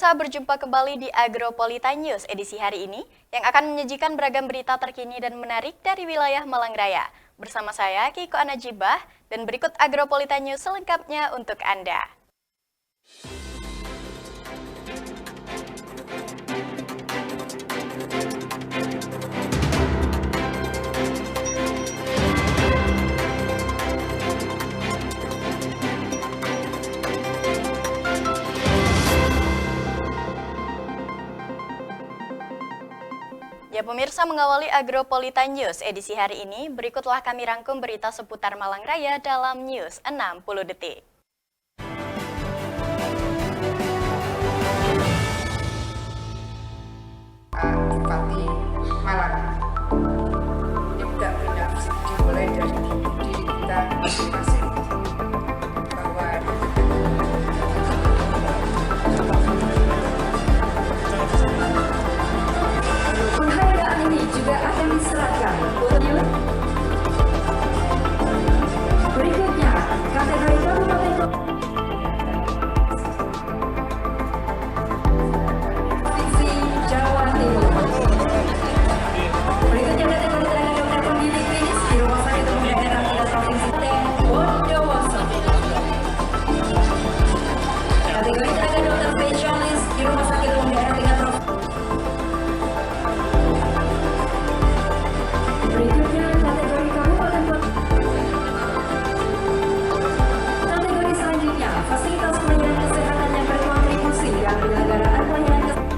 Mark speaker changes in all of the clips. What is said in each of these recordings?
Speaker 1: pemirsa, berjumpa kembali di Agropolitan News edisi hari ini yang akan menyajikan beragam berita terkini dan menarik dari wilayah Malang Raya. Bersama saya, Kiko Anajibah, dan berikut Agropolitan News selengkapnya untuk Anda. Ya pemirsa, mengawali Agropolitan News edisi hari ini, berikutlah kami rangkum berita seputar Malang Raya dalam News 60 Detik.
Speaker 2: Bupati Malang ini juga punya dimulai dari diri kita masing-masing bahwa
Speaker 3: penghargaan ini juga akan diserahkan berikutnya kategori Kabupaten Provinsi Jawa Timur. Berikutnya kategori tenaga dokter pendidik klinis di Rumah Sakit Umum Daerah 3 Provinsi Bondowoso. Kategori tenaga dokter spesialis di Rumah Sakit Umum Daerah 3 Provinsi. Berikutnya kategori Kabupaten Kota. Kategori selanjutnya fasilitas pelayanan kesehatan yang berkontribusi dalam penyelenggaraan pelayanan kesehatan.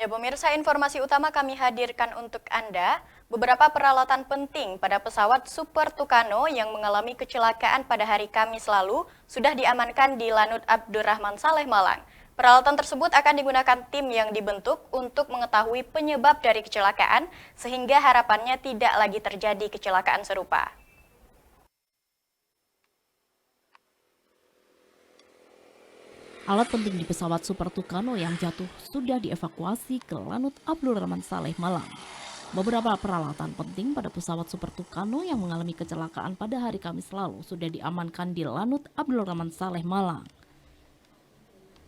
Speaker 1: Ya pemirsa, informasi utama kami hadirkan untuk Anda. Beberapa peralatan penting pada pesawat Super Tucano yang mengalami kecelakaan pada hari Kamis lalu sudah diamankan di Lanut Abdurrahman Saleh, Malang. Peralatan tersebut akan digunakan tim yang dibentuk untuk mengetahui penyebab dari kecelakaan sehingga harapannya tidak lagi terjadi kecelakaan serupa.
Speaker 4: Alat penting di pesawat Super Tucano yang jatuh sudah dievakuasi ke Lanut Abdurrahman Saleh, Malang. Beberapa peralatan penting pada pesawat Super Tucano yang mengalami kecelakaan pada hari Kamis lalu sudah diamankan di Lanut Abdurrahman Saleh, Malang.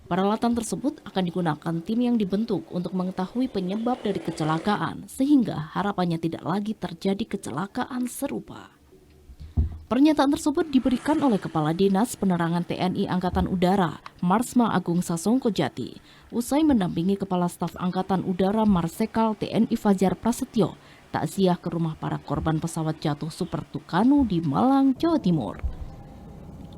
Speaker 4: Peralatan tersebut akan digunakan tim yang dibentuk untuk mengetahui penyebab dari kecelakaan sehingga harapannya tidak lagi terjadi kecelakaan serupa. Pernyataan tersebut diberikan oleh Kepala Dinas Penerangan TNI Angkatan Udara, Marsma Agung Sasongko Jati, usai mendampingi Kepala Staf Angkatan Udara Marsikal TNI Fajar Prasetyo takziah ke rumah para korban pesawat jatuh Super Tucano di Malang, Jawa Timur.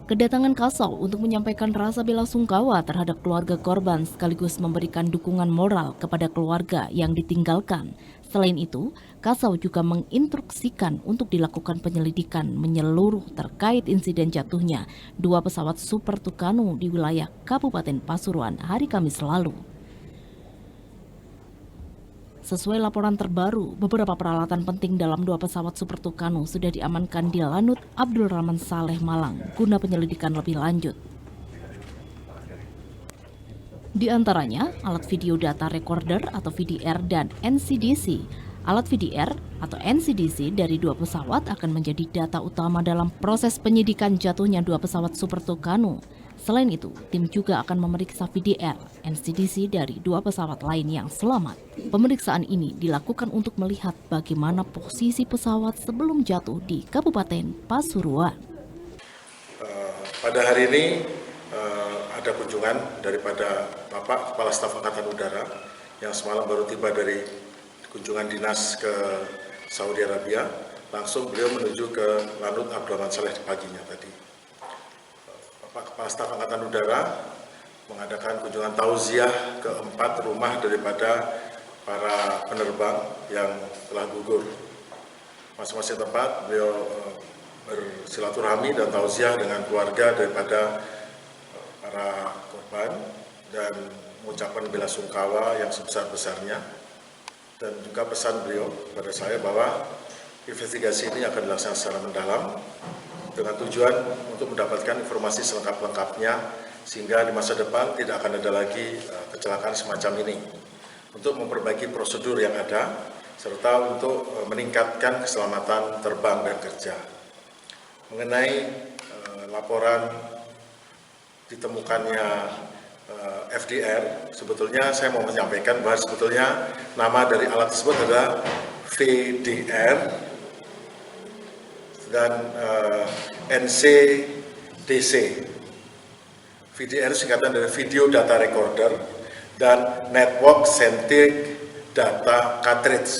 Speaker 4: Kedatangan Kasau untuk menyampaikan rasa bela sungkawa terhadap keluarga korban sekaligus memberikan dukungan moral kepada keluarga yang ditinggalkan. Selain itu, Kasau juga menginstruksikan untuk dilakukan penyelidikan menyeluruh terkait insiden jatuhnya dua pesawat Super Tucano di wilayah Kabupaten Pasuruan hari Kamis lalu. Sesuai laporan terbaru, beberapa peralatan penting dalam dua pesawat Super Tucano sudah diamankan di Lanut Abdurrahman Saleh, Malang guna penyelidikan lebih lanjut. Di antaranya, alat video data recorder atau VDR dan NCDC. Alat VDR atau NCDC dari dua pesawat akan menjadi data utama dalam proses penyidikan jatuhnya dua pesawat Super Tucano. Selain itu, tim juga akan memeriksa VDR, NCDC dari 2 pesawat lain yang selamat. Pemeriksaan ini dilakukan untuk melihat bagaimana posisi pesawat sebelum jatuh di Kabupaten Pasuruan.
Speaker 5: Pada hari ini ada kunjungan daripada Bapak Kepala Staf Angkatan Udara yang semalam baru tiba dari kunjungan dinas ke Saudi Arabia. Langsung beliau menuju ke Lanut Abdurrahman Saleh di paginya tadi. Bapak Kepala Staf Angkatan Udara mengadakan kunjungan tauziah ke 4 rumah daripada para penerbang yang telah gugur. Masing-masing tempat beliau bersilaturahmi dan tauziah dengan keluarga daripada para korban dan mengucapkan bela sungkawa yang sebesar-besarnya. Dan juga pesan beliau kepada saya bahwa investigasi ini akan dilaksanakan secara mendalam dengan tujuan untuk mendapatkan informasi selengkap-lengkapnya sehingga di masa depan tidak akan ada lagi kecelakaan semacam ini. Untuk memperbaiki prosedur yang ada serta untuk meningkatkan keselamatan terbang dan kerja. Mengenai laporan ditemukannya FDR, sebetulnya saya mau menyampaikan bahwa sebetulnya nama dari alat tersebut adalah VDR dan NCDC. VDR singkatan dari Video Data Recorder dan Network Centric Data Cartridge.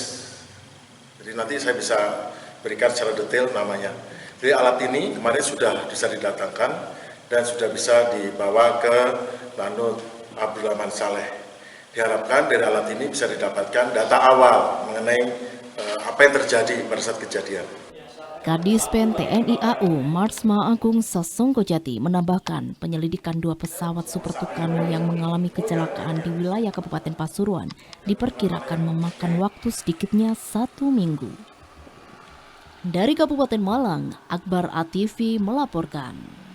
Speaker 5: Jadi nanti saya bisa berikan secara detail namanya. Jadi alat ini kemarin sudah bisa didatangkan dan sudah bisa dibawa ke Lanut Abdurrahman Saleh. Diharapkan dari alat ini bisa didapatkan data awal mengenai apa yang terjadi pada saat kejadian.
Speaker 4: Kadispen TNI AU Marsma Agung Sasongkojati menambahkan penyelidikan 2 pesawat Super Tucano yang mengalami kecelakaan di wilayah Kabupaten Pasuruan diperkirakan memakan waktu sedikitnya 1 minggu. Dari Kabupaten Malang, Akbar ATV melaporkan.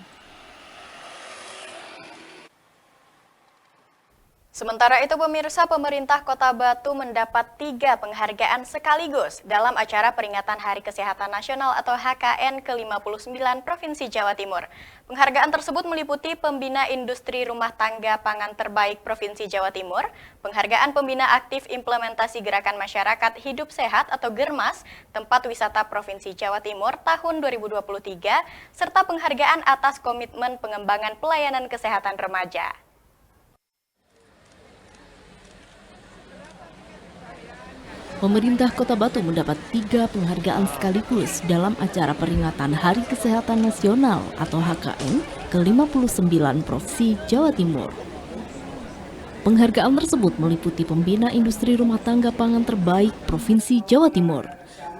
Speaker 1: Sementara itu pemirsa, pemerintah Kota Batu mendapat 3 penghargaan sekaligus dalam acara peringatan Hari Kesehatan Nasional atau HKN ke-59 Provinsi Jawa Timur. Penghargaan tersebut meliputi Pembina Industri Rumah Tangga Pangan Terbaik Provinsi Jawa Timur, Penghargaan Pembina Aktif Implementasi Gerakan Masyarakat Hidup Sehat atau GERMAS, Tempat Wisata Provinsi Jawa Timur tahun 2023, serta penghargaan atas komitmen pengembangan pelayanan kesehatan remaja.
Speaker 4: Pemerintah Kota Batu mendapat 3 penghargaan sekaligus dalam acara peringatan Hari Kesehatan Nasional atau HKN ke-59 Provinsi Jawa Timur. Penghargaan tersebut meliputi Pembina Industri Rumah Tangga Pangan Terbaik Provinsi Jawa Timur,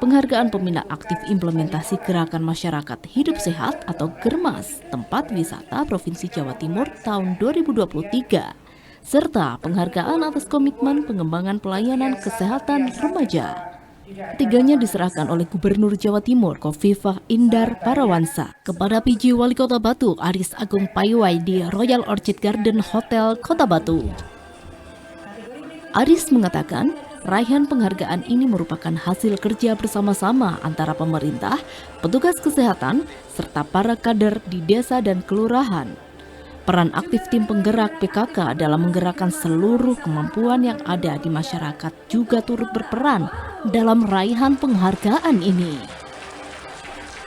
Speaker 4: Penghargaan Pembina Aktif Implementasi Gerakan Masyarakat Hidup Sehat atau GERMAS Tempat Wisata Provinsi Jawa Timur tahun 2023, serta penghargaan atas komitmen pengembangan pelayanan kesehatan remaja. Ketiganya diserahkan oleh Gubernur Jawa Timur Khofifah Indar Parawansa kepada PJ Wali Kota Batu Aris Agung Paiwai di Royal Orchid Garden Hotel Kota Batu. Aris mengatakan, raihan penghargaan ini merupakan hasil kerja bersama-sama antara pemerintah, petugas kesehatan, serta para kader di desa dan kelurahan. Peran aktif tim penggerak PKK dalam menggerakkan seluruh kemampuan yang ada di masyarakat juga turut berperan dalam raihan penghargaan ini.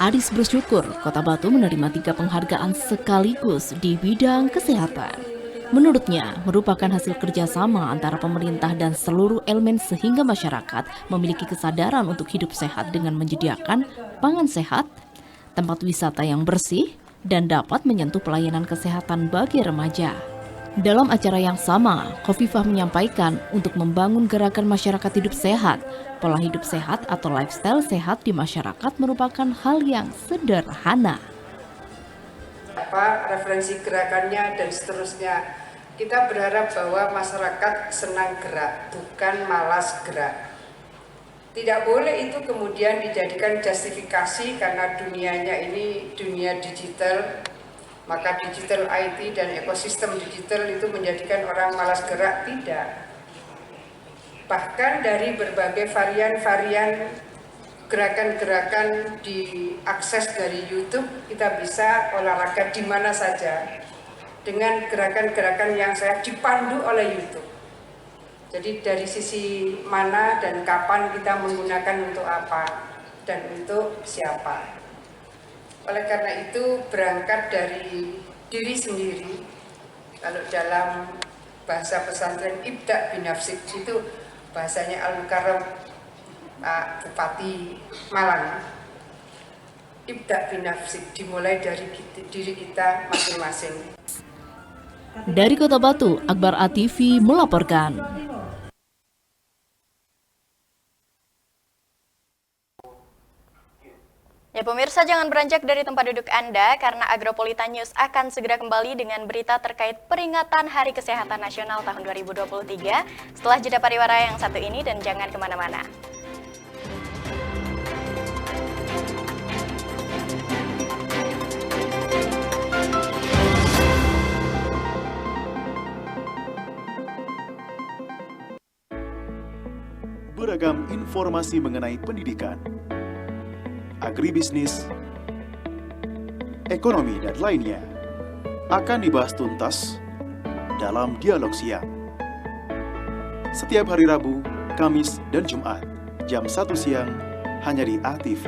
Speaker 4: Aris bersyukur Kota Batu menerima 3 penghargaan sekaligus di bidang kesehatan. Menurutnya, merupakan hasil kerjasama antara pemerintah dan seluruh elemen sehingga masyarakat memiliki kesadaran untuk hidup sehat dengan menyediakan pangan sehat, tempat wisata yang bersih, dan dapat menyentuh pelayanan kesehatan bagi remaja. Dalam acara yang sama, Khofifah menyampaikan untuk membangun gerakan masyarakat hidup sehat, pola hidup sehat atau lifestyle sehat di masyarakat merupakan hal yang sederhana.
Speaker 2: Referensi gerakannya dan seterusnya, kita berharap bahwa masyarakat senang gerak, bukan malas gerak. Tidak boleh itu kemudian dijadikan justifikasi karena dunianya ini dunia digital, maka digital IT dan ekosistem digital itu menjadikan orang malas gerak. Tidak. Bahkan dari berbagai varian-varian gerakan-gerakan diakses dari YouTube, kita bisa olahraga di mana saja. dengan gerakan-gerakan yang saya dipandu oleh YouTube. Jadi dari sisi mana dan kapan kita menggunakan untuk apa dan untuk siapa. Oleh karena itu berangkat dari diri sendiri, kalau dalam bahasa pesantren ibda binafsik itu bahasanya Al-Mukarram Pak Bupati Malang. Ibda binafsik dimulai dari diri kita masing-masing.
Speaker 4: Dari Kota Batu, Akbar ATV melaporkan.
Speaker 1: Ya pemirsa, jangan beranjak dari tempat duduk Anda karena Agropolitan News akan segera kembali dengan berita terkait peringatan Hari Kesehatan Nasional tahun 2023 setelah jeda pariwara yang satu ini, dan jangan kemana-mana.
Speaker 6: Beragam informasi mengenai pendidikan, agribisnis, ekonomi, dan lainnya akan dibahas tuntas dalam Dialog Siang. Setiap hari Rabu, Kamis, dan Jumat, jam 1 siang, hanya di ATV.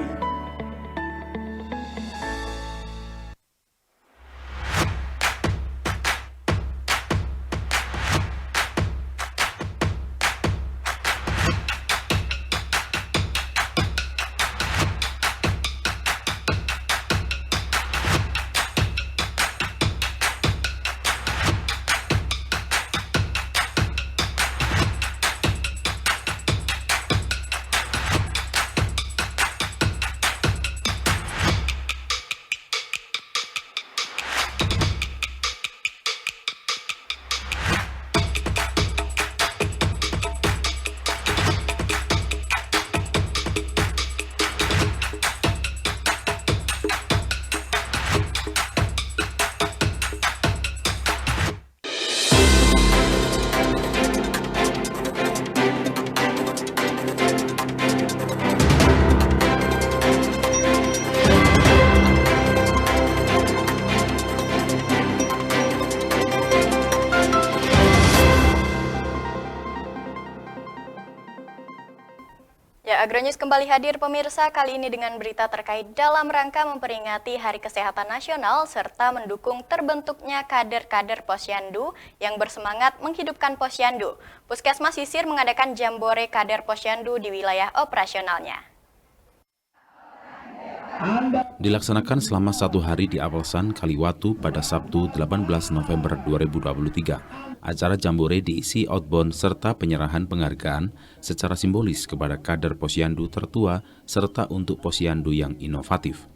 Speaker 1: Agronews kembali hadir pemirsa, kali ini dengan berita terkait dalam rangka memperingati Hari Kesehatan Nasional serta mendukung terbentuknya kader-kader Posyandu yang bersemangat menghidupkan Posyandu. Puskesmas Sisir mengadakan jambore kader Posyandu di wilayah operasionalnya.
Speaker 7: Dilaksanakan selama 1 hari di Apelsan, Kaliwatu pada Sabtu 18 November 2023. Acara jambore diisi outbound serta penyerahan penghargaan secara simbolis kepada kader Posyandu tertua serta untuk Posyandu yang inovatif.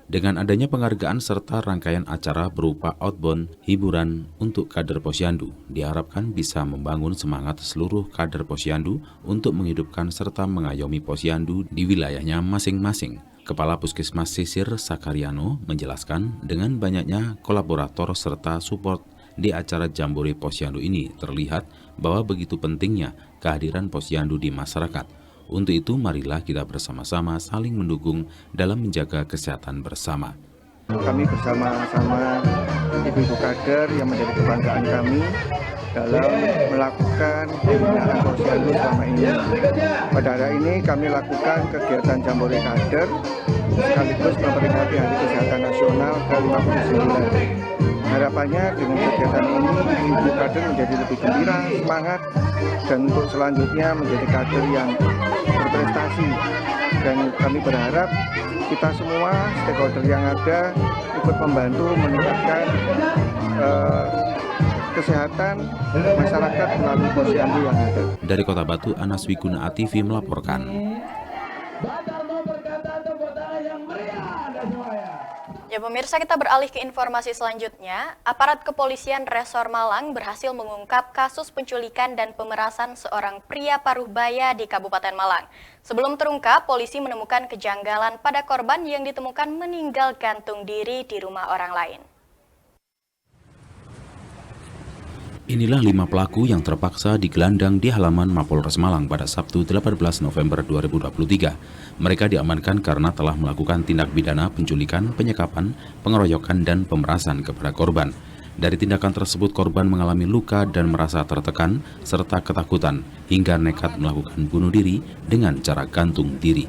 Speaker 7: Dengan adanya penghargaan serta rangkaian acara berupa outbound hiburan untuk kader Posyandu, diharapkan bisa membangun semangat seluruh kader Posyandu untuk menghidupkan serta mengayomi Posyandu di wilayahnya masing-masing. Kepala Puskesmas Sisir Sakariano menjelaskan dengan banyaknya kolaborator serta support di acara jambore Posyandu ini terlihat bahwa begitu pentingnya kehadiran Posyandu di masyarakat. Untuk itu marilah kita bersama-sama saling mendukung dalam menjaga kesehatan bersama.
Speaker 8: Kami bersama-sama ibu-ibu kader yang menjadi kebanggaan kami dalam melakukan pembinaan Posyandu selama ini. Pada hari ini kami lakukan kegiatan jambore kader sekaligus memperingati Hari Kesehatan Nasional ke-59. Harapannya dengan kegiatan ini ibu kader menjadi lebih gembira, semangat, dan untuk selanjutnya menjadi kader yang berprestasi. Dan kami berharap kita semua stakeholder yang ada ikut membantu meningkatkan kesehatan masyarakat melalui Posyandu yang ada.
Speaker 7: Dari Kota Batu, Anas Wiguna ATV melaporkan.
Speaker 1: Ya pemirsa, kita beralih ke informasi selanjutnya. Aparat kepolisian Resor Malang berhasil mengungkap kasus penculikan dan pemerasan seorang pria paruh baya di Kabupaten Malang. Sebelum terungkap, polisi menemukan kejanggalan pada korban yang ditemukan meninggal gantung diri di rumah orang lain.
Speaker 7: Inilah 5 pelaku yang terpaksa digelandang di halaman Mapolres Malang pada Sabtu 18 November 2023. Mereka diamankan karena telah melakukan tindak pidana penculikan, penyekapan, pengeroyokan, dan pemerasan kepada korban. Dari tindakan tersebut, korban mengalami luka dan merasa tertekan serta ketakutan hingga nekat melakukan bunuh diri dengan cara gantung diri.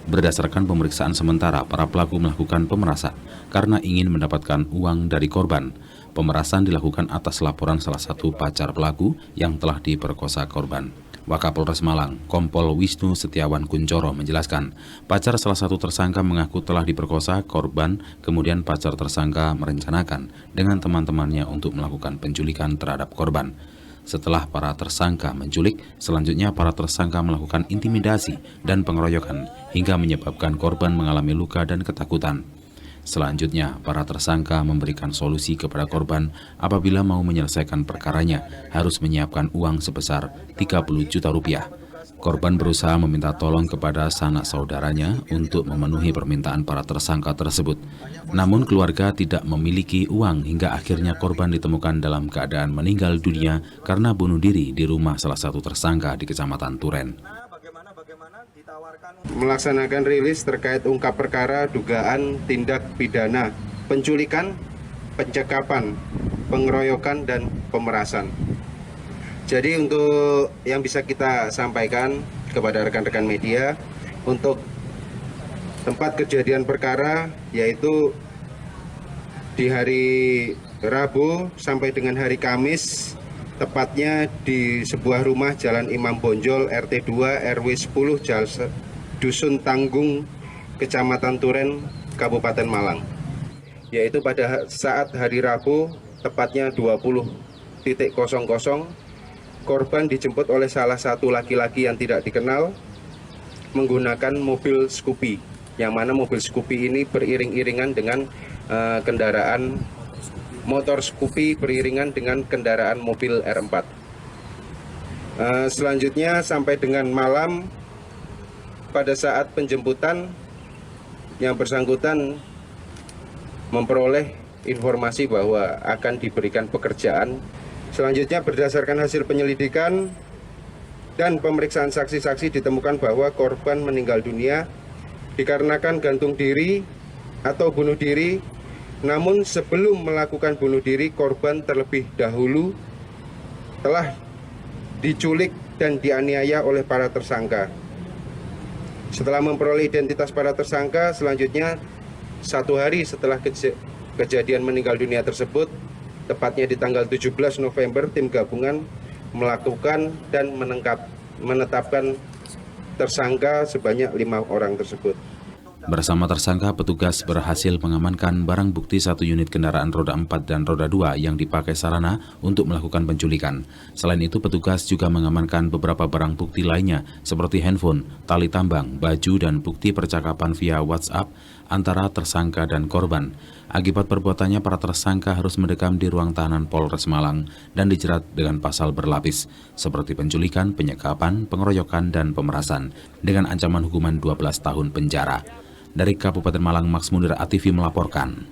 Speaker 7: Berdasarkan pemeriksaan sementara, para pelaku melakukan pemerasan karena ingin mendapatkan uang dari korban. Pemerasan dilakukan atas laporan salah satu pacar pelaku yang telah diperkosa korban. Wakapolres Malang, Kompol Wisnu Setiawan Kuncoro menjelaskan, pacar salah satu tersangka mengaku telah diperkosa korban, kemudian pacar tersangka merencanakan dengan teman-temannya untuk melakukan penculikan terhadap korban. Setelah para tersangka menculik, selanjutnya para tersangka melakukan intimidasi dan pengeroyokan hingga menyebabkan korban mengalami luka dan ketakutan. Selanjutnya, para tersangka memberikan solusi kepada korban apabila mau menyelesaikan perkaranya harus menyiapkan uang sebesar 30 juta rupiah. Korban berusaha meminta tolong kepada sanak saudaranya untuk memenuhi permintaan para tersangka tersebut. Namun keluarga tidak memiliki uang hingga akhirnya korban ditemukan dalam keadaan meninggal dunia karena bunuh diri di rumah salah satu tersangka di Kecamatan Turen.
Speaker 9: Melaksanakan rilis terkait ungkap perkara dugaan tindak pidana penculikan, pencekapan, pengeroyokan, dan pemerasan. Jadi untuk yang bisa kita sampaikan kepada rekan-rekan media, untuk tempat kejadian perkara yaitu di hari Rabu sampai dengan hari Kamis, tepatnya di sebuah rumah Jalan Imam Bonjol RT 2 RW 10 Dusun Tanggung, Kecamatan Turen, Kabupaten Malang. Yaitu pada saat hari Rabu, tepatnya 20.00, korban dijemput oleh salah satu laki-laki yang tidak dikenal menggunakan mobil Scoopy, yang mana mobil Scoopy ini beriring-iringan dengan kendaraan motor Scoopy beriringan dengan kendaraan mobil R4. Selanjutnya sampai dengan malam, pada saat penjemputan, yang bersangkutan memperoleh informasi bahwa akan diberikan pekerjaan. Selanjutnya berdasarkan hasil penyelidikan dan pemeriksaan saksi-saksi ditemukan bahwa korban meninggal dunia dikarenakan gantung diri atau bunuh diri. Namun sebelum melakukan bunuh diri, korban terlebih dahulu telah diculik dan dianiaya oleh para tersangka. Setelah memperoleh identitas para tersangka, selanjutnya 1 hari setelah kejadian meninggal dunia tersebut, tepatnya di tanggal 17 November, tim gabungan melakukan dan menetapkan tersangka sebanyak 5 orang tersebut.
Speaker 7: Bersama tersangka, petugas berhasil mengamankan barang bukti 1 unit kendaraan roda 4 dan roda 2 yang dipakai sarana untuk melakukan penculikan. Selain itu, petugas juga mengamankan beberapa barang bukti lainnya seperti handphone, tali tambang, baju, dan bukti percakapan via WhatsApp antara tersangka dan korban. Akibat perbuatannya, para tersangka harus mendekam di ruang tahanan Polres Malang dan dijerat dengan pasal berlapis seperti penculikan, penyekapan, pengeroyokan, dan pemerasan dengan ancaman hukuman 12 tahun penjara. Dari Kabupaten Malang, Max Munir ATV melaporkan.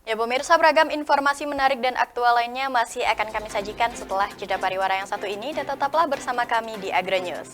Speaker 1: Ya pemirsa, beragam informasi menarik dan aktual lainnya masih akan kami sajikan setelah jeda pariwara yang satu ini, dan tetaplah bersama kami di Agronews.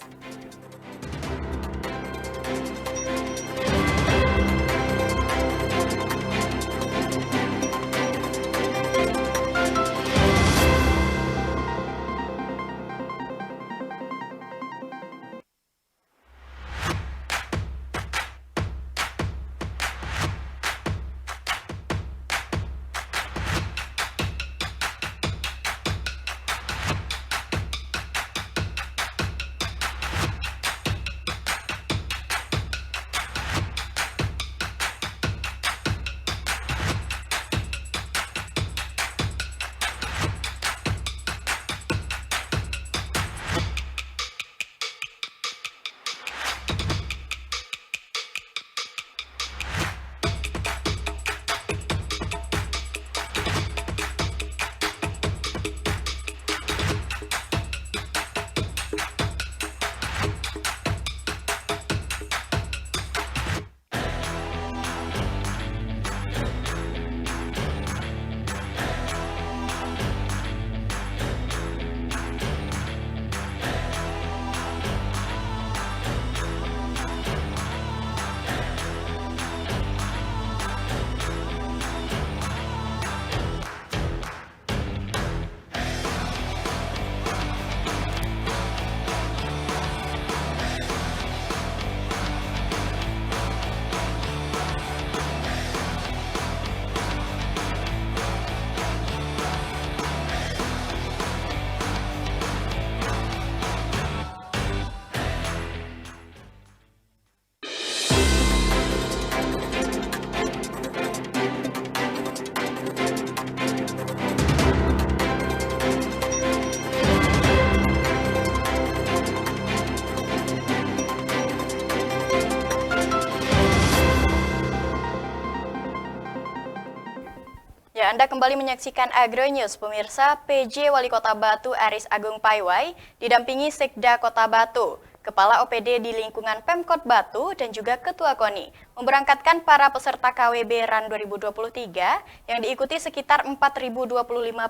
Speaker 1: Anda kembali menyaksikan Agronews, pemirsa. PJ Wali Kota Batu Aris Agung Paiwai didampingi Sekda Kota Batu, Kepala OPD di lingkungan Pemkot Batu, dan juga Ketua KONI memberangkatkan para peserta KWB RAN 2023 yang diikuti sekitar 4.025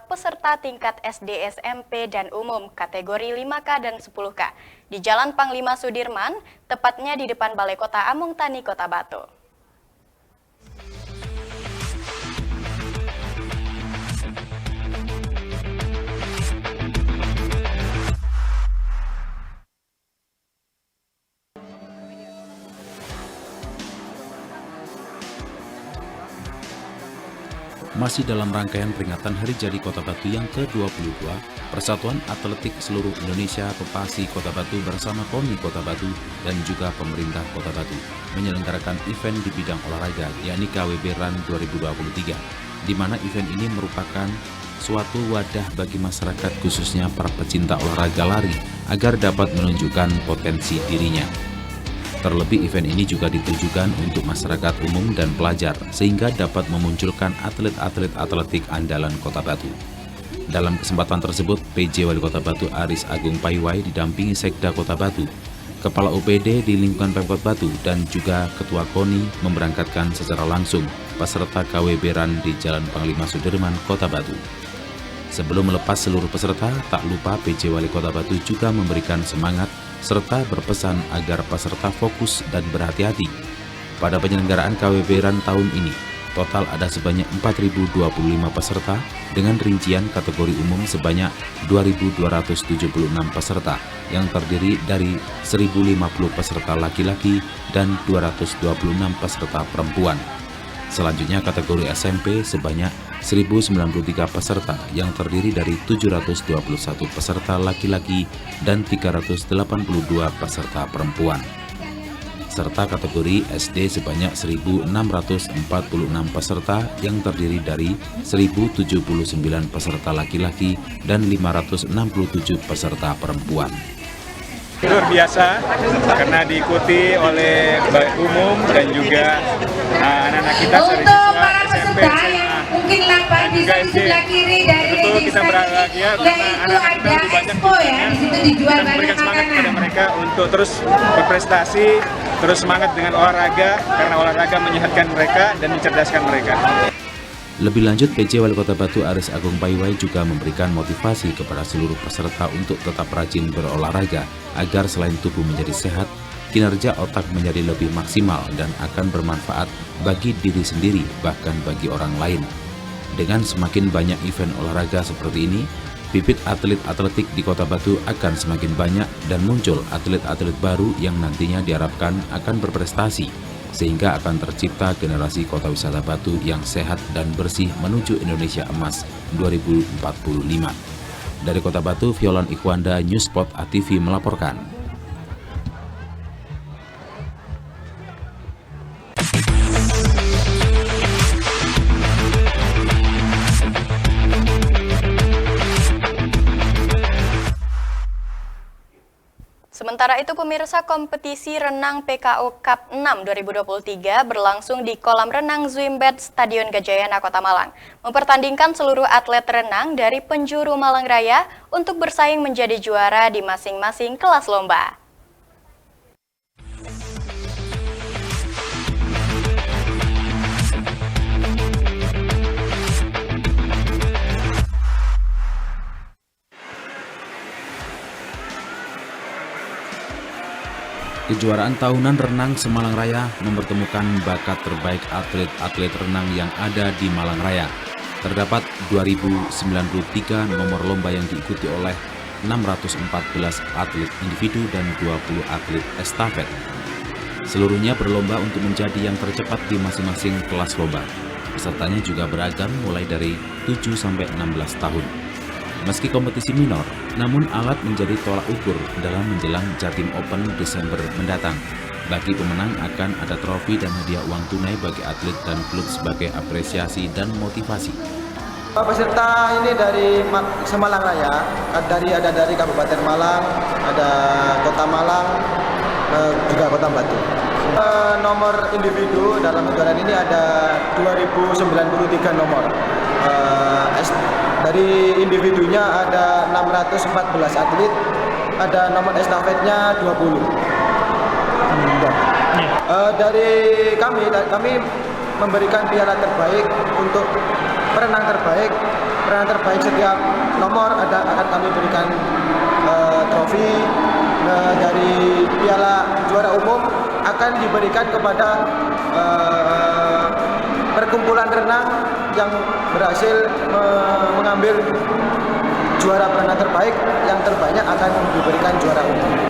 Speaker 1: peserta tingkat SD, SMP, dan umum kategori 5K dan 10K di Jalan Panglima Sudirman, tepatnya di depan Balai Kota Amung Tani, Kota Batu.
Speaker 7: Masih dalam rangkaian peringatan Hari Jadi Kota Batu yang ke-22, Persatuan Atletik Seluruh Indonesia Pepasi Kota Batu bersama KONI Kota Batu dan juga pemerintah Kota Batu menyelenggarakan event di bidang olahraga, yakni KWB RAN 2023, di mana event ini merupakan suatu wadah bagi masyarakat khususnya para pecinta olahraga lari agar dapat menunjukkan potensi dirinya. Terlebih event ini juga ditujukan untuk masyarakat umum dan pelajar sehingga dapat memunculkan atlet-atlet atletik andalan Kota Batu. Dalam kesempatan tersebut, PJ Wali Kota Batu Aris Agung Paiwai didampingi Sekda Kota Batu, Kepala OPD di lingkungan Pemkot Batu, dan juga Ketua KONI memberangkatkan secara langsung peserta KWB RAN di Jalan Panglima Sudirman, Kota Batu. Sebelum melepas seluruh peserta, tak lupa PJ Wali Kota Batu juga memberikan semangat serta berpesan agar peserta fokus dan berhati-hati. Pada penyelenggaraan KWB RAN tahun ini, total ada sebanyak 4.025 peserta dengan rincian kategori umum sebanyak 2.276 peserta yang terdiri dari 1.050 peserta laki-laki dan 226 peserta perempuan. Selanjutnya kategori SMP sebanyak 1.093 peserta yang terdiri dari 721 peserta laki-laki dan 382 peserta perempuan. Serta kategori SD sebanyak 1.646 peserta yang terdiri dari 1.079 peserta laki-laki dan 567 peserta perempuan.
Speaker 10: Luar biasa karena diikuti oleh baik umum dan juga anak-anak kita dari siswa SMP, SMA,
Speaker 11: mungkin lapan di sebelah kiri dari
Speaker 10: betul kita berbahagia karena anak-anak kita lebih banyak kita memberikan semangat kepada mereka untuk terus berprestasi, terus semangat dengan olahraga karena olahraga menyehatkan mereka dan mencerdaskan mereka.
Speaker 7: Lebih lanjut, PJ Wali Kota Batu Aris Agung Paiwai juga memberikan motivasi kepada seluruh peserta untuk tetap rajin berolahraga agar selain tubuh menjadi sehat, kinerja otak menjadi lebih maksimal dan akan bermanfaat bagi diri sendiri bahkan bagi orang lain. Dengan semakin banyak event olahraga seperti ini, bibit atlet atletik di Kota Batu akan semakin banyak dan muncul atlet-atlet baru yang nantinya diharapkan akan berprestasi, sehingga akan tercipta generasi kota wisata Batu yang sehat dan bersih menuju Indonesia Emas 2045. Dari Kota Batu, Violan Ikhwanda, Newspot ATV melaporkan.
Speaker 1: Sementara itu, pemirsa, kompetisi renang PKO Cup 6 2023 berlangsung di kolam renang Zwimbad Stadion Gajayana, Kota Malang, mempertandingkan seluruh atlet renang dari penjuru Malang Raya untuk bersaing menjadi juara di masing-masing kelas lomba.
Speaker 7: Kejuaraan tahunan renang Semalang Raya mempertemukan bakat terbaik atlet-atlet renang yang ada di Malang Raya. Terdapat 2.093 nomor lomba yang diikuti oleh 614 atlet individu dan 20 atlet estafet. Seluruhnya berlomba untuk menjadi yang tercepat di masing-masing kelas lomba. Pesertanya juga beragam mulai dari 7-16 tahun. Meski kompetisi minor, namun alat menjadi tolak ukur dalam menjelang Jatim Open Desember mendatang. Bagi pemenang akan ada trofi dan hadiah uang tunai bagi atlet dan klub sebagai apresiasi dan motivasi.
Speaker 12: Peserta ini dari Semalang Raya, ada dari Kabupaten Malang, ada Kota Malang, juga Kota Batu. Nomor individu dalam kejuaraan ini ada 2.093 nomor. dari individunya ada 614 atlet, ada nomor estafetnya 20. Dari kami memberikan piala terbaik untuk perenang terbaik. Perenang terbaik setiap nomor akan kami berikan trofi. Dari piala juara umum akan diberikan kepada perkumpulan renang yang berhasil mengambil juara perenang terbaik. Yang terbanyak akan diberikan juara umum.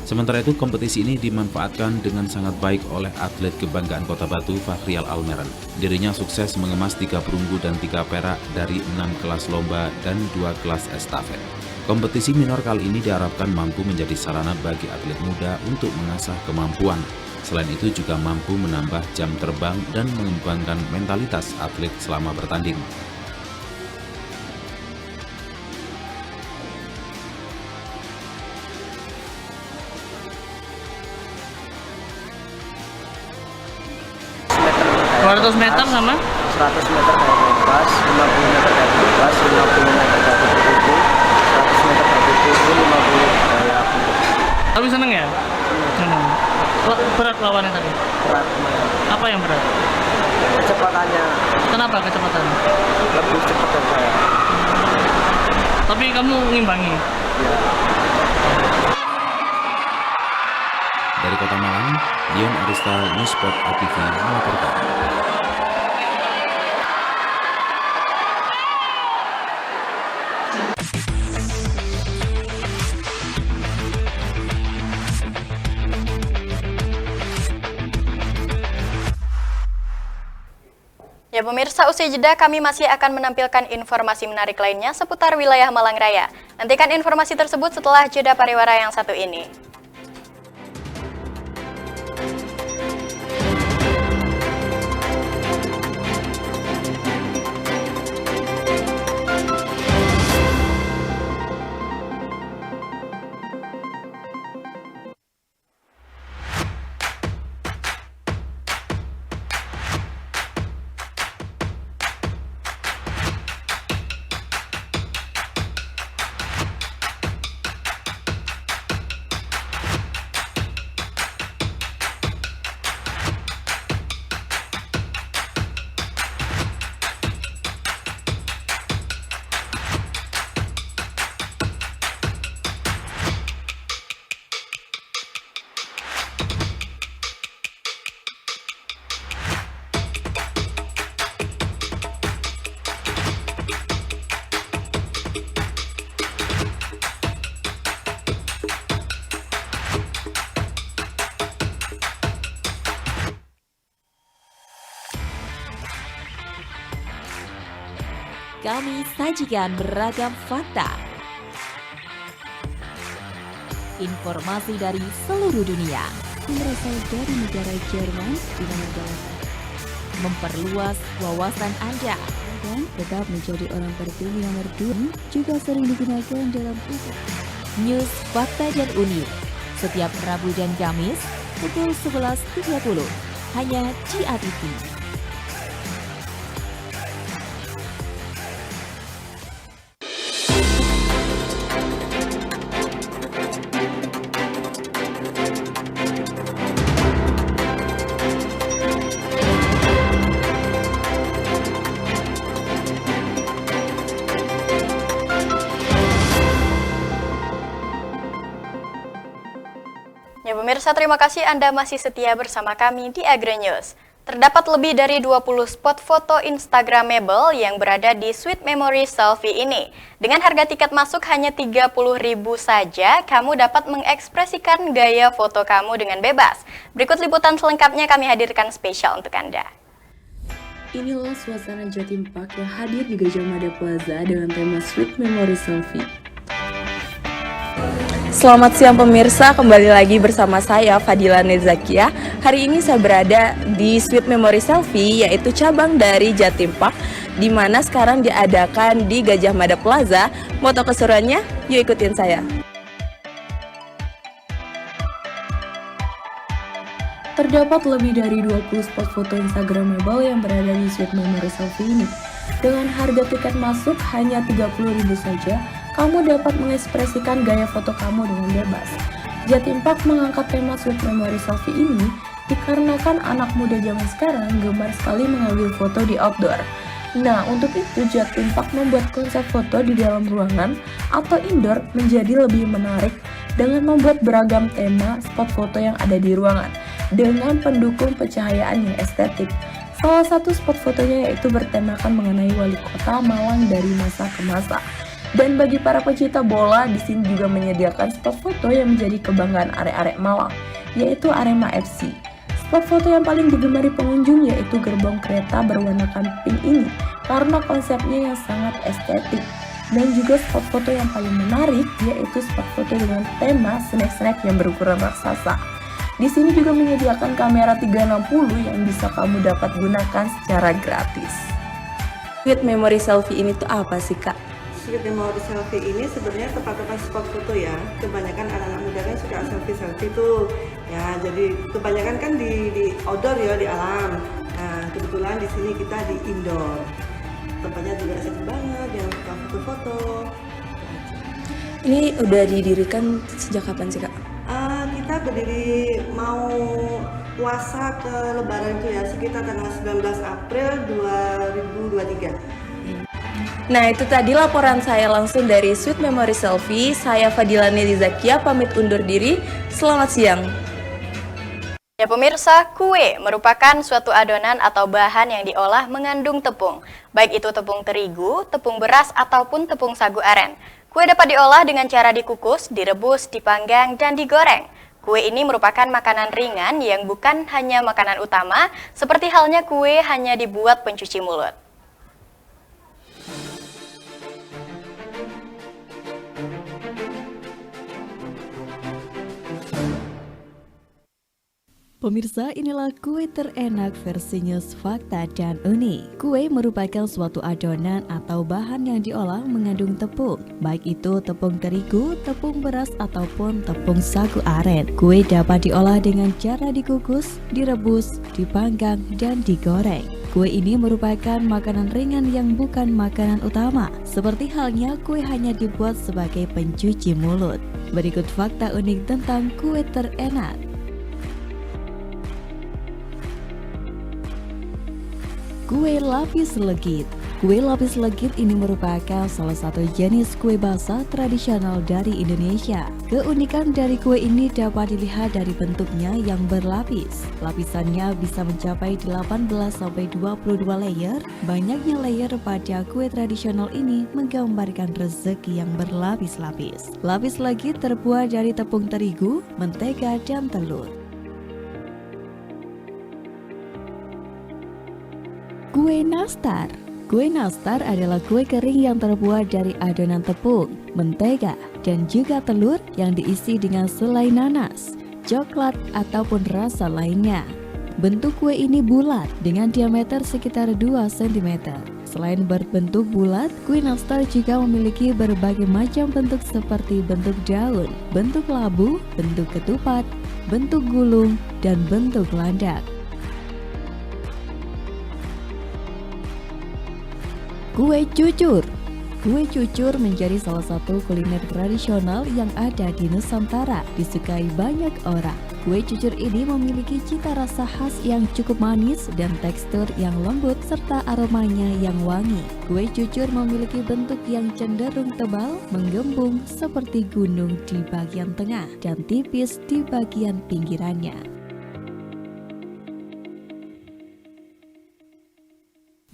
Speaker 7: Sementara itu, kompetisi ini dimanfaatkan dengan sangat baik oleh atlet kebanggaan Kota Batu, Fahrial Almeran. Dirinya sukses mengemas 3 perunggu dan 3 perak dari 6 kelas lomba dan 2 kelas estafet. Kompetisi minor kali ini diharapkan mampu menjadi sarana bagi atlet muda untuk mengasah kemampuan. Selain itu juga mampu menambah jam terbang dan mengembangkan mentalitas atlet selama bertanding.
Speaker 13: Meter sama?
Speaker 12: 100 meter gaya bebas, 50 meter gaya bebas, 50 meter gaya kupu-kupu, 100 meter gaya kupu-kupu, 50 gaya kupu-kupu.
Speaker 13: Tapi seneng ya? Seneng. Berat lawannya tadi?
Speaker 12: Berat.
Speaker 13: Apa yang berat?
Speaker 12: Kecepatannya.
Speaker 13: Kenapa kecepatan?
Speaker 12: Lebih cepat dari saya.
Speaker 13: Tapi kamu ngimbangi?
Speaker 12: Ya.
Speaker 7: Dari Kota Malang, Dion Arista, Newsport ATV melaporkan.
Speaker 1: Ya pemirsa, usai jeda kami masih akan menampilkan informasi menarik lainnya seputar wilayah Malang Raya. Nantikan informasi tersebut setelah jeda pariwara yang satu ini.
Speaker 14: Kami sajikan beragam fakta, informasi dari seluruh dunia, berasal dari negara Jerman di mana memperluas wawasan Anda dan tetap menjadi orang terpilih nomor 2 juga sering digunakan dalam news, fakta dan unik setiap Rabu dan Kamis pukul 11.30 hanya di ATV.
Speaker 1: Ya pemirsa, terima kasih Anda masih setia bersama kami di AgriNews. Terdapat lebih dari 20 spot foto Instagramable yang berada di Sweet Memory Selfie ini. Dengan harga tiket masuk hanya Rp30.000 saja, kamu dapat mengekspresikan gaya foto kamu dengan bebas. Berikut liputan selengkapnya kami hadirkan spesial untuk Anda.
Speaker 15: Inilah suasana Jatim Park yang hadir di Gajah Mada Plaza dengan tema Sweet Memory Selfie.
Speaker 16: Selamat siang pemirsa, kembali lagi bersama saya Fadila Nezakia. Hari ini saya berada di Sweet Memory Selfie, yaitu cabang dari Jatim Park, di mana sekarang diadakan di Gajah Mada Plaza. Mau tahu keseruannya? Yuk ikutin saya.
Speaker 15: Terdapat lebih dari 20 spot foto Instagramable yang berada di Sweet Memory Selfie ini. Dengan harga tiket masuk hanya 30.000 saja, kamu dapat mengekspresikan gaya foto kamu dengan bebas. Jatim Park mengangkat tema Sweet Memory Selfie ini dikarenakan anak muda zaman sekarang gemar sekali mengambil foto di outdoor. Nah, untuk itu Jatim Park membuat konsep foto di dalam ruangan atau indoor menjadi lebih menarik dengan membuat beragam tema spot foto yang ada di ruangan dengan pendukung pencahayaan yang estetik. Salah satu spot fotonya yaitu bertemakan mengenai wali kota Malang dari masa ke masa. Dan bagi para pecinta bola, di sini juga menyediakan spot foto yang menjadi kebanggaan arek-arek Malang, yaitu Arema FC. Spot foto yang paling digemari pengunjung yaitu gerbong kereta berwarnakan pink ini karena konsepnya yang sangat estetik. Dan juga spot foto yang paling menarik yaitu spot foto dengan tema snack-snack yang berukuran raksasa. Di sini juga menyediakan kamera 360 yang bisa kamu dapat gunakan secara gratis.
Speaker 16: Sweet Memory Selfie ini tuh apa sih, Kak?
Speaker 17: Sweet Memory Selfie ini sebenarnya tempat-tempat spot foto ya. Kebanyakan anak-anak muda kan suka selfie-selfie tuh. Ya, jadi kebanyakan kan di outdoor ya, di alam. Nah, kebetulan di sini kita di indoor. Tempatnya juga seru banget, yang suka foto-foto.
Speaker 16: Ini udah didirikan sejak kapan sih, Kak?
Speaker 17: Kita berdiri mau puasa ke Lebaran itu ya, sekitar tanggal 19 April 2023.
Speaker 16: Nah, itu tadi laporan saya langsung dari Sweet Memory Selfie. Saya Fadila Nelizakia pamit undur diri. Selamat siang.
Speaker 1: Ya pemirsa, kue merupakan suatu adonan atau bahan yang diolah mengandung tepung, baik itu tepung terigu, tepung beras, ataupun tepung sagu aren. Kue dapat diolah dengan cara dikukus, direbus, dipanggang, dan digoreng. Kue ini merupakan makanan ringan yang bukan hanya makanan utama, seperti halnya kue hanya dibuat pencuci mulut.
Speaker 14: Pemirsa, inilah kue terenak versi News Fakta dan Unik. Kue merupakan suatu adonan atau bahan yang diolah mengandung tepung, baik itu tepung terigu, tepung beras, ataupun tepung sagu aren. Kue dapat diolah dengan cara dikukus, direbus, dipanggang, dan digoreng. Kue ini merupakan makanan ringan yang bukan makanan utama, seperti halnya kue hanya dibuat sebagai pencuci mulut. Berikut fakta unik tentang kue terenak. Kue lapis legit. Kue lapis legit ini merupakan salah satu jenis kue basah tradisional dari Indonesia. Keunikan dari kue ini dapat dilihat dari bentuknya yang berlapis. Lapisannya bisa mencapai 18-22 layer. Banyaknya layer pada kue tradisional ini menggambarkan rezeki yang berlapis-lapis. Lapis legit terbuat dari tepung terigu, mentega, dan telur. Kue nastar. Kue nastar adalah kue kering yang terbuat dari adonan tepung, mentega, dan juga telur yang diisi dengan selai nanas, coklat, ataupun rasa lainnya. Bentuk kue ini bulat dengan diameter sekitar 2 cm. Selain berbentuk bulat, kue nastar juga memiliki berbagai macam bentuk seperti bentuk daun, bentuk labu, bentuk ketupat, bentuk gulung, dan bentuk landak. Kue cucur. Kue cucur menjadi salah satu kuliner tradisional yang ada di Nusantara, disukai banyak orang. Kue cucur ini memiliki cita rasa khas yang cukup manis dan tekstur yang lembut serta aromanya yang wangi. Kue cucur memiliki bentuk yang cenderung tebal, menggembung seperti gunung di bagian tengah dan tipis di bagian pinggirannya.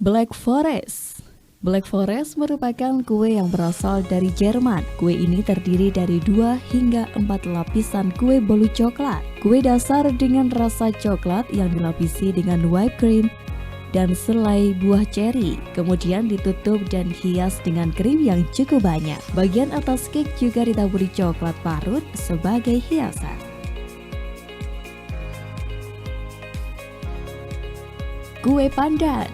Speaker 14: Black Forest. Black Forest merupakan kue yang berasal dari Jerman. Kue ini terdiri dari 2 hingga 4 lapisan kue bolu coklat. Kue dasar dengan rasa coklat yang dilapisi dengan whipped cream dan selai buah ceri. Kemudian ditutup dan hias dengan krim yang cukup banyak. Bagian atas cake juga ditaburi coklat parut sebagai hiasan. Kue pandan.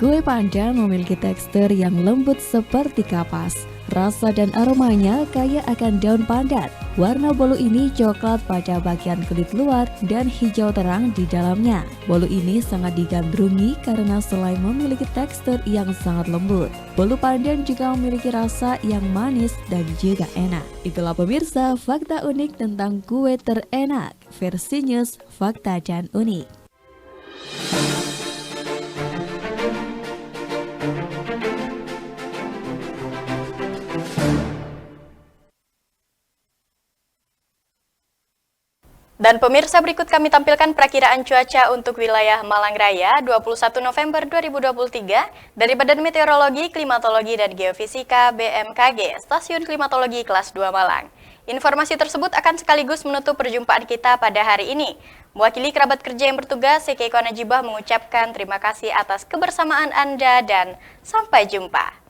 Speaker 14: Kue pandan memiliki tekstur yang lembut seperti kapas. Rasa dan aromanya kaya akan daun pandan. Warna bolu ini coklat pada bagian kulit luar dan hijau terang di dalamnya. Bolu ini sangat digandrungi karena selain memiliki tekstur yang sangat lembut, bolu pandan juga memiliki rasa yang manis dan juga enak. Itulah pemirsa fakta unik tentang kue terenak versi News Fakta dan Unik.
Speaker 1: Dan pemirsa, berikut kami tampilkan perakiraan cuaca untuk wilayah Malang Raya 21 November 2023 dari Badan Meteorologi, Klimatologi, dan Geofisika BMKG, Stasiun Klimatologi Kelas 2 Malang. Informasi tersebut akan sekaligus menutup perjumpaan kita pada hari ini. Mewakili kerabat kerja yang bertugas, Eko Najibah mengucapkan terima kasih atas kebersamaan Anda dan sampai jumpa.